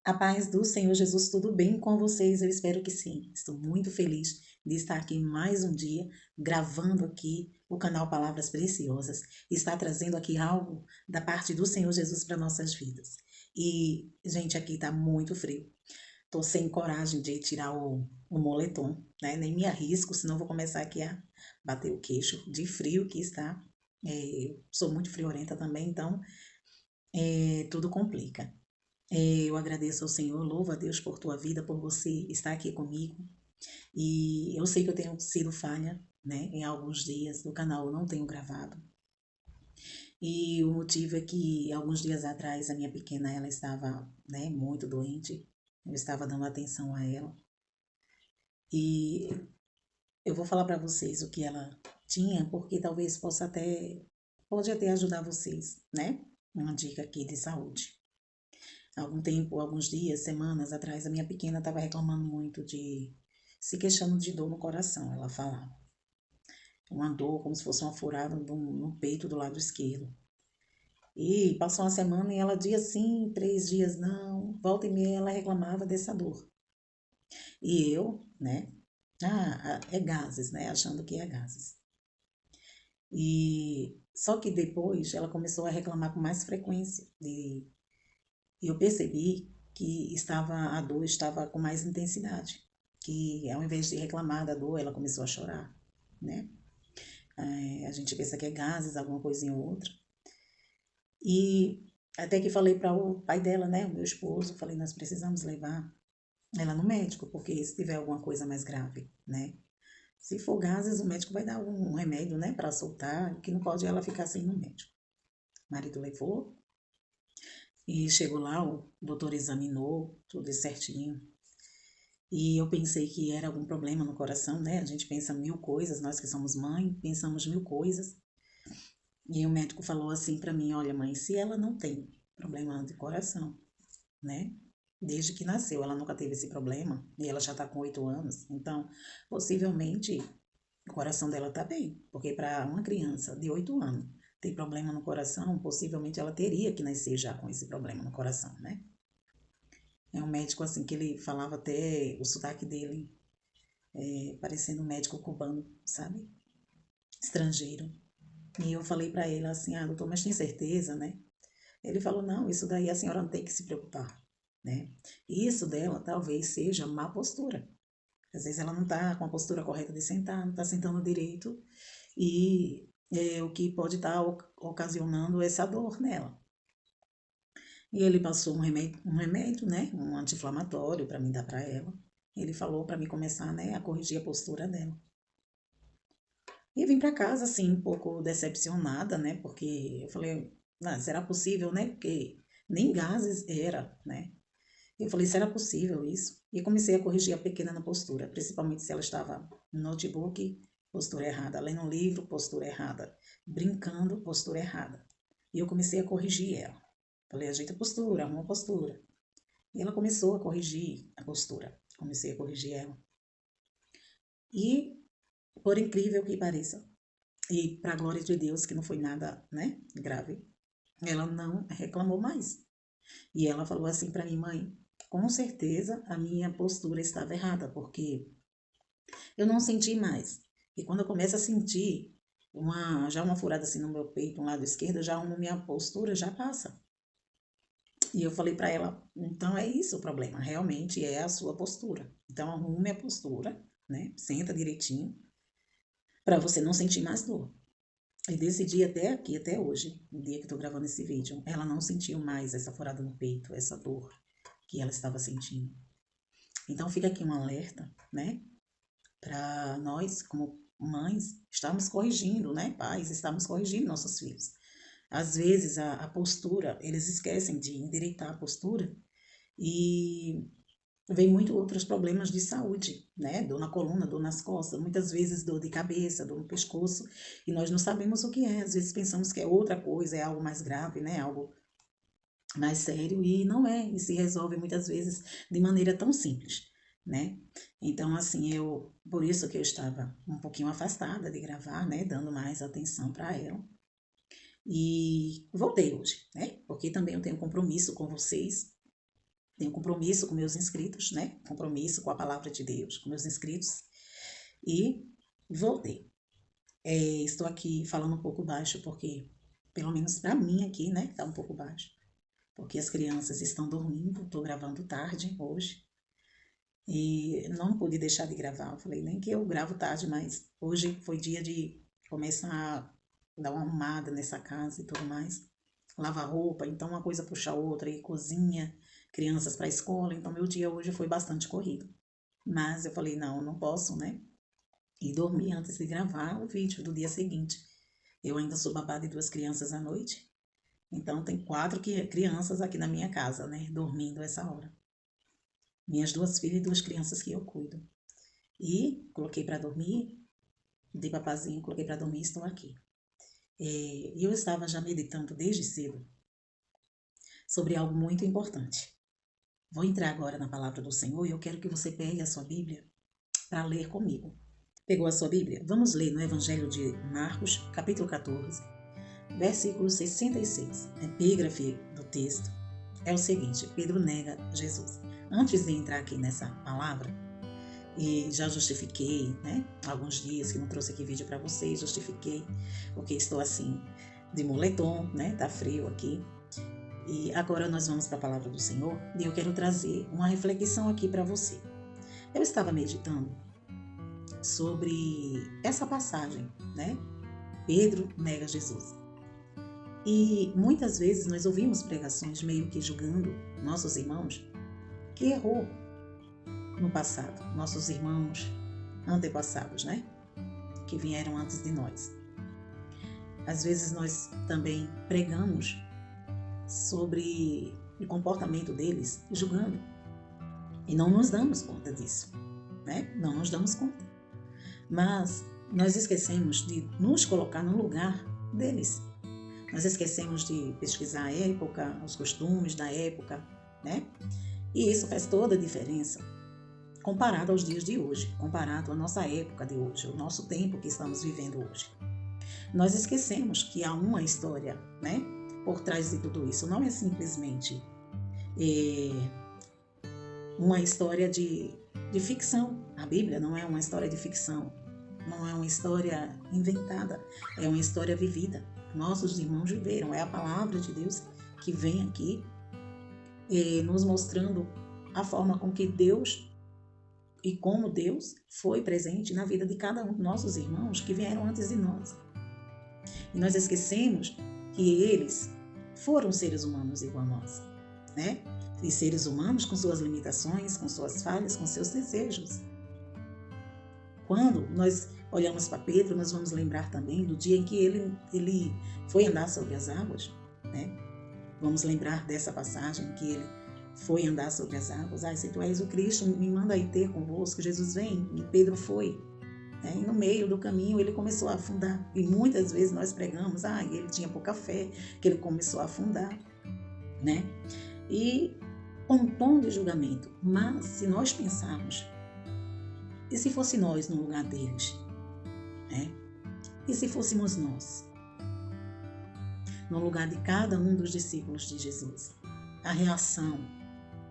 A paz do Senhor Jesus, tudo bem com vocês? Eu espero que sim. Estou muito feliz de estar aqui mais um dia, gravando aqui o canal Palavras Preciosas, e estar trazendo aqui algo da parte do Senhor Jesus para nossas vidas. E, gente, aqui está muito frio. Estou sem coragem de tirar o moletom, né? Nem me arrisco, senão vou começar aqui a bater o queixo de frio que está. Eu sou muito friorenta também, então tudo complica. Eu agradeço ao Senhor, louvo a Deus por tua vida, por você estar aqui comigo. E eu sei que eu tenho sido falha, né? Em alguns dias do canal eu não tenho gravado. E o motivo é que alguns dias atrás a minha pequena ela estava, né, muito doente. Eu estava dando atenção a ela. E eu vou falar para vocês o que ela tinha, porque talvez pode até ajudar vocês, né? Uma dica aqui de saúde. Algum tempo, alguns dias, semanas atrás, a minha pequena estava reclamando muito se queixando de dor no coração, ela falava. Uma dor como se fosse uma furada no peito do lado esquerdo. E passou uma semana e ela dia sim, 3 dias não, volta e meia ela reclamava dessa dor. E eu, né, é gases, né, achando que é gases. E só que depois ela começou a reclamar com mais frequência e eu percebi que a dor estava com mais intensidade, que ao invés de reclamar da dor, ela começou a chorar, né? A gente pensa que é gases, alguma coisinha ou outra. E até que falei para o pai dela, né, o meu esposo, falei, nós precisamos levar ela no médico, porque se tiver alguma coisa mais grave, né? Se for gases, o médico vai dar um remédio, né, para soltar, que não pode ela ficar sem no médico. O marido levou, e chegou lá, o doutor examinou tudo certinho. E eu pensei que era algum problema no coração, né? A gente pensa mil coisas, nós que somos mãe, pensamos mil coisas. E o médico falou assim para mim: olha, mãe, se ela não tem problema de coração, né? Desde que nasceu, ela nunca teve esse problema, e ela já está com 8 anos, então possivelmente o coração dela está bem, porque para uma criança de 8 anos ter problema no coração, possivelmente ela teria que nascer já com esse problema no coração, né? É um médico assim que ele falava até o sotaque dele, parecendo um médico cubano, sabe? Estrangeiro. E eu falei para ele assim: ah, doutor, mas tem certeza, né? Ele falou: não, isso daí a senhora não tem que se preocupar, né? Isso dela talvez seja má postura. Às vezes ela não está com a postura correta de sentar, não está sentando direito, e é o que pode estar ocasionando essa dor nela. E ele passou um remédio, né, um anti-inflamatório para mim dar para ela. Ele falou para mim começar, né, a corrigir a postura dela. E eu vim para casa assim um pouco decepcionada, né, porque eu falei, será possível, né? Porque nem gases era, né? Eu falei, será possível isso? E comecei a corrigir a pequena na postura, principalmente se ela estava no notebook, postura errada, lendo um livro, postura errada, brincando, postura errada. E eu comecei a corrigir ela. Falei, ajeita a postura, arruma a postura. E ela começou a corrigir a postura. Comecei a corrigir ela. E, por incrível que pareça, e para a glória de Deus, que não foi nada, né, grave, ela não reclamou mais. E ela falou assim para mim, mãe, com certeza a minha postura estava errada, porque eu não senti mais. E quando eu começo a sentir já uma furada assim no meu peito, um lado esquerdo, já a minha postura já passa. E eu falei para ela, então é isso o problema, realmente é a sua postura. Então arrume a postura, né? Senta direitinho, para você não sentir mais dor. E desse dia até aqui, até hoje, no dia que eu tô gravando esse vídeo, ela não sentiu mais essa furada no peito, essa dor que ela estava sentindo. Então fica aqui um alerta, né? Para nós, como mães, estamos corrigindo, né? Pais, estamos corrigindo nossos filhos. Às vezes a postura, eles esquecem de endireitar a postura e vem muito outros problemas de saúde, né? Dor na coluna, dor nas costas, muitas vezes dor de cabeça, dor no pescoço, e nós não sabemos o que é. Às vezes pensamos que é outra coisa, é algo mais grave, né? Algo mais sério, e não é, e se resolve muitas vezes de maneira tão simples, né? Então, assim, por isso que eu estava um pouquinho afastada de gravar, né? Dando mais atenção para ela. E voltei hoje, né? Porque também eu tenho compromisso com vocês, tenho compromisso com meus inscritos, né? Compromisso com a palavra de Deus, com meus inscritos. E voltei. Estou aqui falando um pouco baixo, porque, pelo menos para mim aqui, né? Tá um pouco baixo. Porque as crianças estão dormindo, estou gravando tarde hoje. E não pude deixar de gravar. Eu falei, nem que eu gravo tarde, mas hoje foi dia de começar a dar uma arrumada nessa casa e tudo mais. Lavar roupa, então uma coisa puxa a outra, e cozinha, crianças para a escola. Então meu dia hoje foi bastante corrido. Mas eu falei, não posso, né? E dormi antes de gravar o vídeo do dia seguinte. Eu ainda sou babá de 2 crianças à noite. Então tem 4 crianças aqui na minha casa, né? Dormindo essa hora. Minhas 2 filhas e 2 crianças que eu cuido. E coloquei para dormir, dei papazinho, coloquei para dormir e estou aqui. E eu estava já meditando desde cedo sobre algo muito importante. Vou entrar agora na palavra do Senhor e eu quero que você pegue a sua Bíblia para ler comigo. Pegou a sua Bíblia? Vamos ler no Evangelho de Marcos, capítulo 14, versículo 66. A epígrafe do texto é o seguinte: Pedro nega Jesus. Antes de entrar aqui nessa palavra, e já justifiquei, né? Alguns dias que não trouxe aqui vídeo para vocês, justifiquei, porque estou assim, de moletom, né? Tá frio aqui. E agora nós vamos para a palavra do Senhor e eu quero trazer uma reflexão aqui para você. Eu estava meditando sobre essa passagem, né? Pedro nega Jesus. E muitas vezes nós ouvimos pregações meio que julgando nossos irmãos que errou no passado, nossos irmãos antepassados, né? Que vieram antes de nós. Às vezes nós também pregamos sobre o comportamento deles, julgando. E não nos damos conta disso, né? Não nos damos conta. Mas nós esquecemos de nos colocar no lugar deles. Nós esquecemos de pesquisar a época, os costumes da época, né? E isso faz toda a diferença comparado aos dias de hoje, comparado à nossa época de hoje, o nosso tempo que estamos vivendo hoje. Nós esquecemos que há uma história, né, por trás de tudo isso. Não é simplesmente uma história de ficção. A Bíblia não é uma história de ficção, não é uma história inventada, é uma história vivida. Nossos irmãos viveram, é a palavra de Deus que vem aqui nos mostrando a forma com que Deus e como Deus foi presente na vida de cada um dos nossos irmãos que vieram antes de nós. E nós esquecemos que eles foram seres humanos igual a nós, né? E seres humanos com suas limitações, com suas falhas, com seus desejos. Quando nós olhamos para Pedro, nós vamos lembrar também do dia em que ele foi andar sobre as águas, né? Vamos lembrar dessa passagem que ele foi andar sobre as águas. Se tu és o Cristo, me manda ir ter convosco. Jesus vem. E Pedro foi. E no meio do caminho ele começou a afundar. E muitas vezes nós pregamos, ele tinha pouca fé, que ele começou a afundar, né? E um tom de julgamento. Mas se nós pensarmos, e se fosse nós no lugar deles? Né? E se fôssemos nós? No lugar de cada um dos discípulos de Jesus? A reação,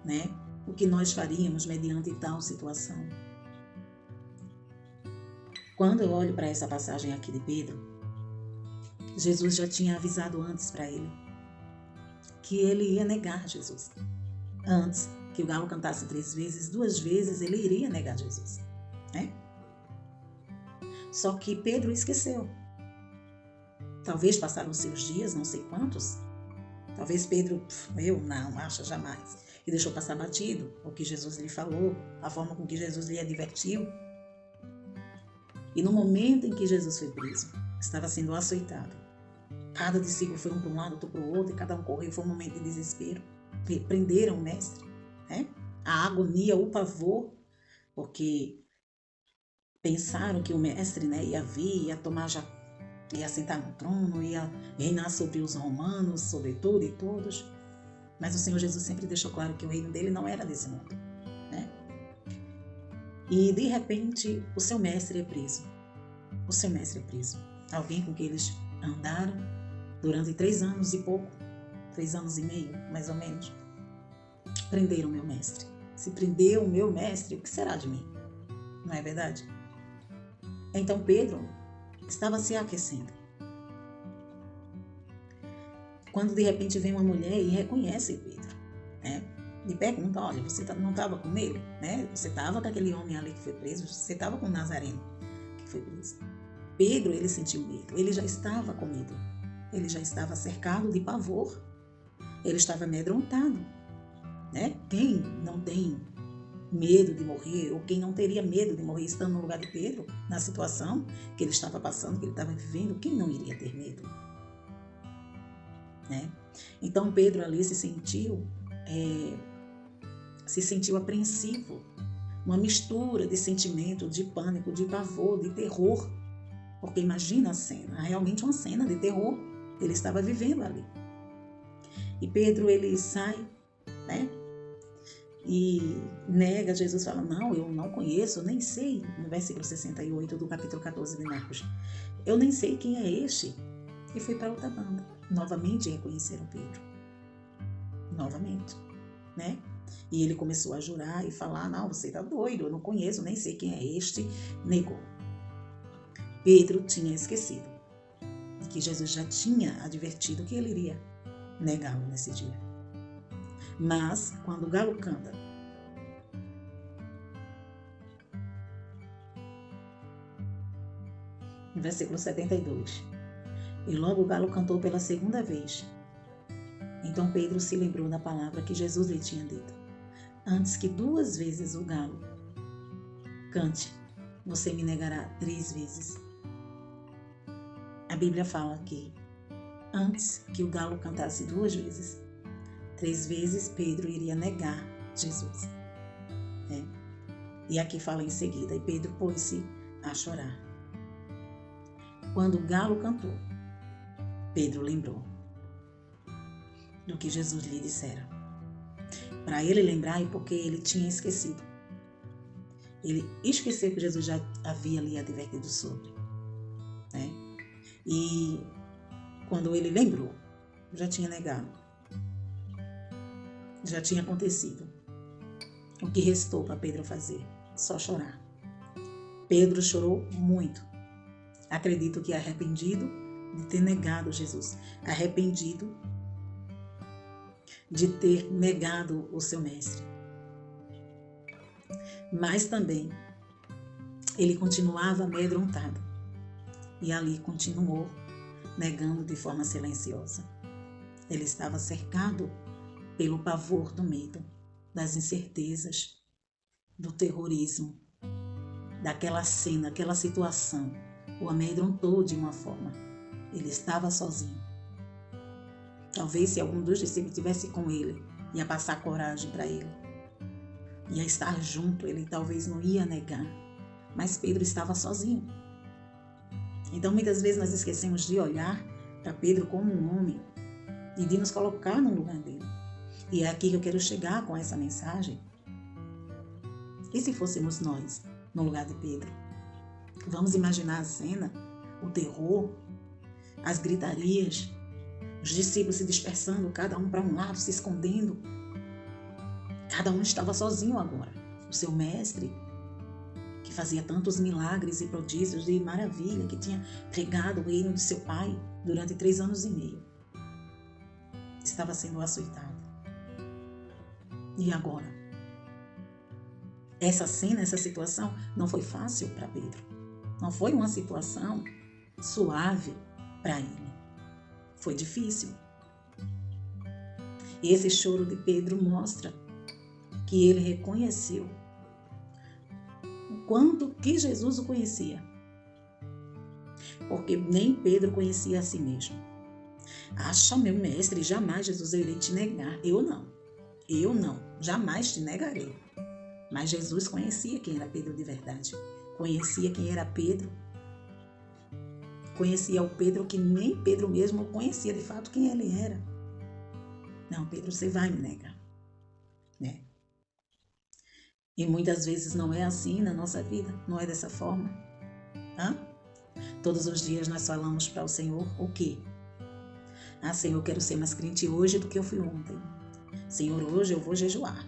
né? O que nós faríamos mediante tal situação? Quando eu olho para essa passagem aqui de Pedro, Jesus já tinha avisado antes para ele que ele ia negar Jesus. Antes que o galo cantasse 3 vezes, 2 vezes ele iria negar Jesus, né? Só que Pedro esqueceu. Talvez passaram seus dias, não sei quantos. Talvez Pedro, eu não, acha jamais. E deixou passar batido o que Jesus lhe falou, a forma com que Jesus lhe advertiu. E no momento em que Jesus foi preso, estava sendo açoitado. Cada discípulo foi um para um lado, outro para o outro, e cada um correu, foi um momento de desespero. Prenderam o mestre, né? A agonia, o pavor, porque pensaram que o mestre, né, ia vir, ia tomar já, ia sentar no trono, ia reinar sobre os romanos, sobre tudo e todos. Mas o Senhor Jesus sempre deixou claro que o reino dele não era desse mundo, né? E de repente o seu mestre é preso. O seu mestre é preso. Alguém com quem eles andaram durante 3 anos e pouco, 3 anos e meio, mais ou menos. prenderam o meu mestre. Se prendeu o meu mestre, o que será de mim? Não é verdade? Então Pedro estava se aquecendo. Quando de repente vem uma mulher e reconhece Pedro, né? E pergunta, olha, você não estava com ele? Né? Você estava com aquele homem ali que foi preso? Você estava com o Nazareno que foi preso? Pedro, ele sentiu medo. Ele já estava com medo. Ele já estava cercado de pavor. Ele estava amedrontado. Né? Quem não tem medo de morrer, ou quem não teria medo de morrer estando no lugar de Pedro, na situação que ele estava passando, que ele estava vivendo, quem não iria ter medo? Né? Então Pedro ali se sentiu apreensivo, uma mistura de sentimento, de pânico, de pavor, de terror, porque imagina a cena, realmente uma cena de terror, ele estava vivendo ali. E Pedro, ele sai, né? E nega, Jesus fala, não, eu não conheço, eu nem sei, no versículo 68 do capítulo 14 de Marcos, eu nem sei quem é este. E foi para outra banda. Novamente reconheceram Pedro. Novamente, né? E ele começou a jurar e falar, não, você está doido, eu não conheço, nem sei quem é este. Negou. Pedro tinha esquecido de que Jesus já tinha advertido que ele iria negá-lo nesse dia. Mas, quando o galo canta, no versículo 72, e logo o galo cantou pela segunda vez. Então Pedro se lembrou da palavra que Jesus lhe tinha dito. Antes que 2 vezes o galo cante, você me negará 3 vezes. A Bíblia fala que antes que o galo cantasse 2 vezes, 3 vezes Pedro iria negar Jesus. E aqui fala em seguida, e Pedro pôs-se a chorar. Quando o galo cantou, Pedro lembrou do que Jesus lhe dissera. Para ele lembrar, e porque ele tinha esquecido. Ele esqueceu que Jesus já havia lhe advertido sobre. Né? E quando ele lembrou, já tinha negado. Já tinha acontecido. O que restou para Pedro fazer? Só chorar. Pedro chorou muito. Acredito que arrependido de ter negado Jesus. Arrependido de ter negado o seu mestre. Mas também ele continuava amedrontado. E ali continuou negando de forma silenciosa. Ele estava cercado pelo pavor do medo, das incertezas, do terrorismo, daquela cena, aquela situação. O amedrontou de uma forma. Ele estava sozinho. Talvez se algum dos discípulos estivesse com ele, ia passar coragem para ele. Ia estar junto, ele talvez não ia negar. Mas Pedro estava sozinho. Então muitas vezes nós esquecemos de olhar para Pedro como um homem e de nos colocar no lugar dele. E é aqui que eu quero chegar com essa mensagem. E se fôssemos nós no lugar de Pedro? Vamos imaginar a cena, o terror, as gritarias, os discípulos se dispersando, cada um para um lado, se escondendo. Cada um estava sozinho agora. O seu mestre, que fazia tantos milagres e prodígios de maravilha, que tinha pregado o reino de seu pai durante 3 anos e meio, estava sendo açoitado. E agora? Essa cena, essa situação não foi fácil para Pedro. Não foi uma situação suave para ele. Foi difícil. E esse choro de Pedro mostra que ele reconheceu o quanto que Jesus o conhecia. Porque nem Pedro conhecia a si mesmo. Acha, meu mestre, jamais, Jesus, eu irei te negar. Eu não, jamais te negarei. Mas Jesus conhecia quem era Pedro de verdade. Conhecia quem era Pedro. Conhecia o Pedro que nem Pedro mesmo conhecia de fato quem ele era. Não, Pedro, você vai me negar. Né? E muitas vezes não é assim na nossa vida. Não é dessa forma. Todos os dias nós falamos para o Senhor o quê? Senhor, eu quero ser mais crente hoje do que eu fui ontem. Senhor, hoje eu vou jejuar.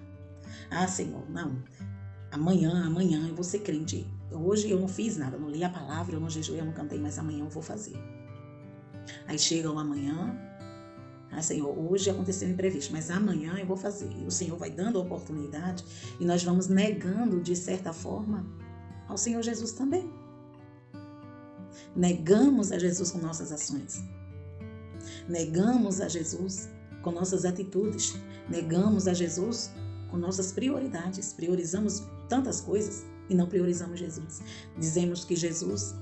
Ah, Senhor, não. Amanhã eu vou ser crente. Hoje eu não fiz nada, eu não li a palavra, eu não jejuei, eu não cantei, mas amanhã eu vou fazer. Aí chega o amanhã, ah, Senhor, hoje aconteceu um imprevisto, mas amanhã eu vou fazer. E o Senhor vai dando a oportunidade e nós vamos negando, de certa forma, ao Senhor Jesus também. Negamos a Jesus com nossas ações. Negamos a Jesus com nossas atitudes. Negamos a Jesus com nossas prioridades. Priorizamos tantas coisas e não priorizamos Jesus. Dizemos que Jesus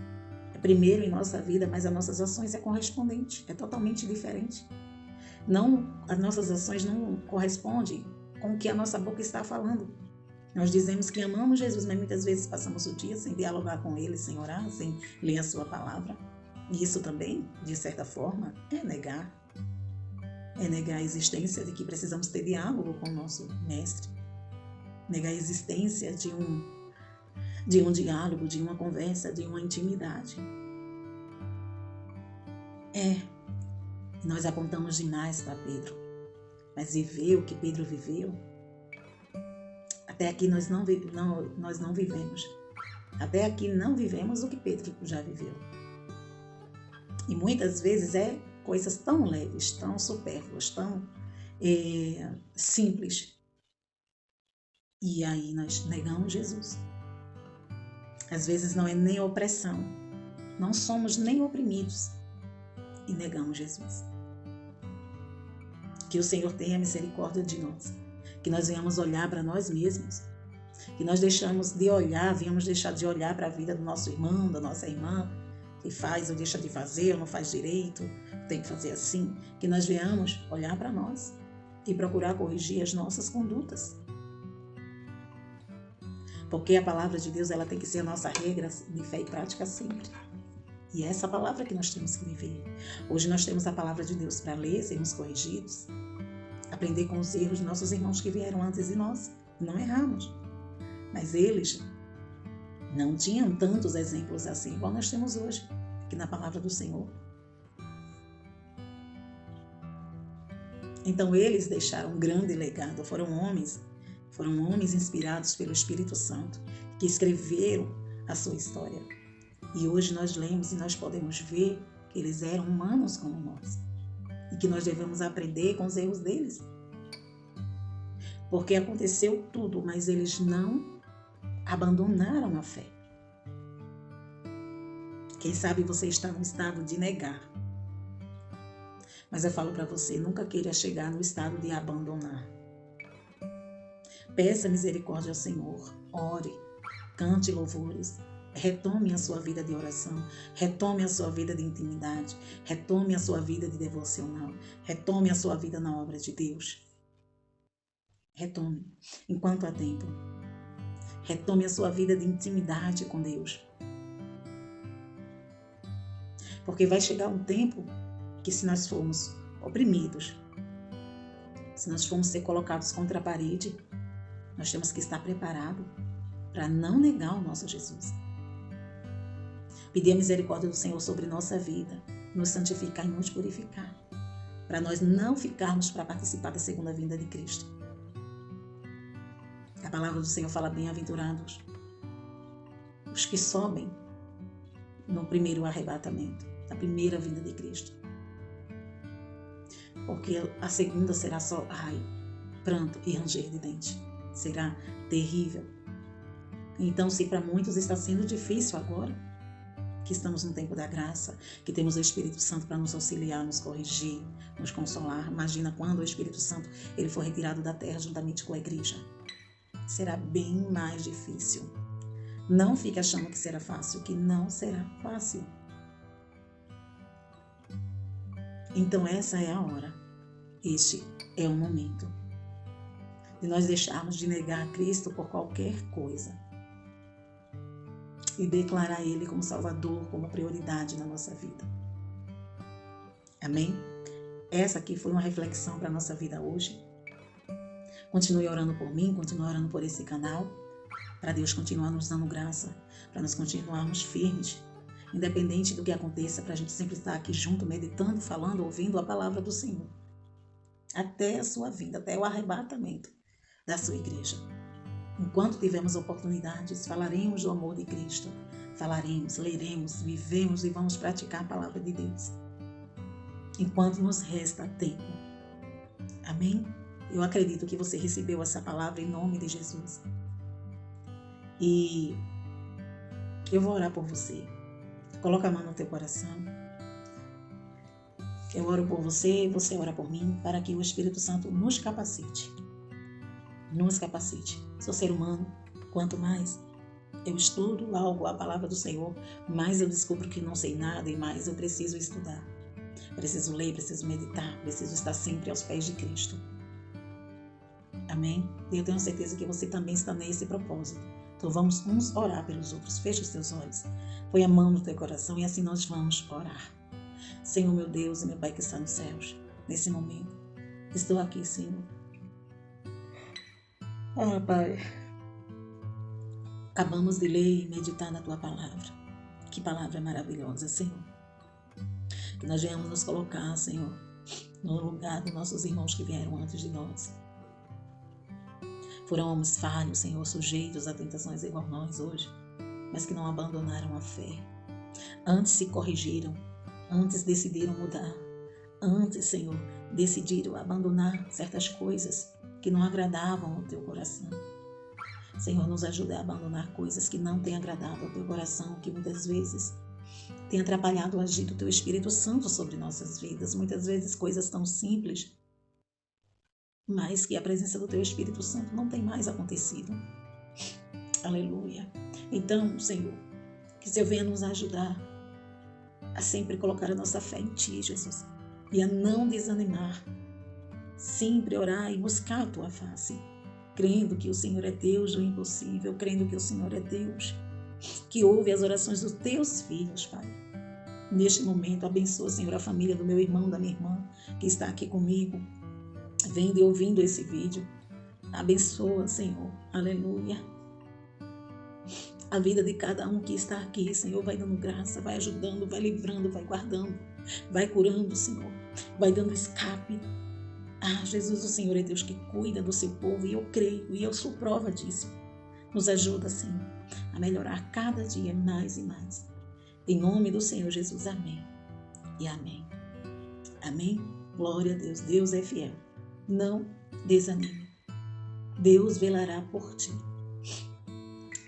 é primeiro em nossa vida, mas as nossas ações é correspondente, é totalmente diferente. Não, as nossas ações não correspondem com o que a nossa boca está falando. Nós dizemos que amamos Jesus, mas muitas vezes passamos o dia sem dialogar com Ele, sem orar, sem ler a sua palavra. E isso também, de certa forma, é negar. É negar a existência de que precisamos ter diálogo com o nosso Mestre. Negar a existência de um diálogo, de uma conversa, de uma intimidade. Nós apontamos demais para Pedro, mas viver o que Pedro viveu, até aqui nós não vivemos. Até aqui não vivemos o que Pedro já viveu. E muitas vezes é coisas tão leves, tão supérfluas, tão simples. E aí nós negamos Jesus. Às vezes não é nem opressão, não somos nem oprimidos e negamos Jesus. Que o Senhor tenha misericórdia de nós, que nós venhamos olhar para nós mesmos, que nós venhamos deixar de olhar para a vida do nosso irmão, da nossa irmã, que faz ou deixa de fazer, ou não faz direito, tem que fazer assim, que nós venhamos olhar para nós e procurar corrigir as nossas condutas. Porque a palavra de Deus, ela tem que ser a nossa regra de fé e prática sempre. E é essa palavra que nós temos que viver. Hoje nós temos a palavra de Deus para ler, sermos corrigidos, aprender com os erros de nossos irmãos que vieram antes de nós. Não erramos. Mas eles não tinham tantos exemplos assim, igual nós temos hoje, aqui na palavra do Senhor. Então eles deixaram um grande legado, foram homens inspirados pelo Espírito Santo, que escreveram a sua história. E hoje nós lemos e nós podemos ver que eles eram humanos como nós. E que nós devemos aprender com os erros deles. Porque aconteceu tudo, mas eles não abandonaram a fé. Quem sabe você está no estado de negar. Mas eu falo para você, nunca queira chegar no estado de abandonar. Peça misericórdia ao Senhor, ore, cante louvores, retome a sua vida de oração, retome a sua vida de intimidade, retome a sua vida de devocional, retome a sua vida na obra de Deus. Retome, enquanto há tempo. Retome a sua vida de intimidade com Deus. Porque vai chegar um tempo que, se nós formos oprimidos, se nós formos ser colocados contra a parede, nós temos que estar preparados para não negar o nosso Jesus. Pedir a misericórdia do Senhor sobre nossa vida, nos santificar e nos purificar, para nós não ficarmos para participar da segunda vinda de Cristo. A palavra do Senhor fala: bem-aventurados os que sobem no primeiro arrebatamento, na primeira vinda de Cristo. Porque a segunda será só pranto e ranger de dente. Será terrível. Então, se para muitos está sendo difícil agora, que estamos no tempo da graça, que temos o Espírito Santo para nos auxiliar, nos corrigir, nos consolar. Imagina quando o Espírito Santo ele for retirado da terra juntamente com a igreja. Será bem mais difícil. Não fique achando que será fácil, que não será fácil. Então essa é a hora. Este é o momento de nós deixarmos de negar a Cristo por qualquer coisa e declarar Ele como Salvador, como prioridade na nossa vida. Amém? Essa aqui foi uma reflexão para a nossa vida hoje. Continue orando por mim, continue orando por esse canal, para Deus continuar nos dando graça, para nós continuarmos firmes, independente do que aconteça, para a gente sempre estar aqui junto, meditando, falando, ouvindo a palavra do Senhor. até a sua vinda, até o arrebatamento da sua igreja. Enquanto tivermos oportunidades, falaremos do amor de Cristo. Falaremos, leremos, vivemos e vamos praticar a palavra de Deus. Enquanto nos resta tempo. Amém? Eu acredito que você recebeu essa palavra em nome de Jesus. E eu vou orar por você. Coloca a mão no teu coração. Eu oro por você, você ora por mim, para que o Espírito Santo nos capacite. Nos capacite. Sou ser humano, quanto mais eu estudo algo, a palavra do Senhor, mais eu descubro que não sei nada e mais eu preciso estudar. Preciso ler, preciso meditar, preciso estar sempre aos pés de Cristo. Amém? E eu tenho certeza que você também está nesse propósito. Então vamos uns orar pelos outros. Feche os teus olhos. Põe a mão no teu coração e assim nós vamos orar. Senhor, meu Deus e meu Pai que está nos céus, nesse momento, estou aqui, Senhor. Pai, acabamos de ler e meditar na Tua palavra. Que palavra maravilhosa, Senhor. Que nós venhamos nos colocar, Senhor, no lugar dos nossos irmãos que vieram antes de nós. Foram homens falhos, Senhor, sujeitos a tentações igual nós hoje, mas que não abandonaram a fé. Antes se corrigiram, antes decidiram mudar, antes, Senhor, decidiram abandonar certas coisas que não agradavam ao Teu coração. Senhor, nos ajude a abandonar coisas que não têm agradado ao Teu coração, que muitas vezes tem atrapalhado o agir do Teu Espírito Santo sobre nossas vidas. Muitas vezes coisas tão simples, mas que a presença do Teu Espírito Santo não tem mais acontecido. Aleluia. Então, Senhor, que o Senhor venha nos ajudar a sempre colocar a nossa fé em Ti, Jesus, e a não desanimar. Sempre orar e buscar a Tua face, crendo que o Senhor é Deus do impossível, crendo que o Senhor é Deus que ouve as orações dos Teus filhos, Pai. Neste momento, abençoa, Senhor, a família do meu irmão, da minha irmã, que está aqui comigo, vendo e ouvindo esse vídeo. Abençoa, Senhor, aleluia, a vida de cada um que está aqui, Senhor, vai dando graça, vai ajudando, vai livrando, vai guardando, vai curando, Senhor, vai dando escape. Jesus, o Senhor é Deus que cuida do seu povo e eu creio e eu sou prova disso. Nos ajuda, Senhor, a melhorar cada dia mais e mais. Em nome do Senhor Jesus, amém e amém. Amém? Glória a Deus, Deus é fiel. Não desanime. Deus velará por ti.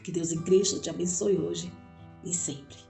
Que Deus em Cristo te abençoe hoje e sempre.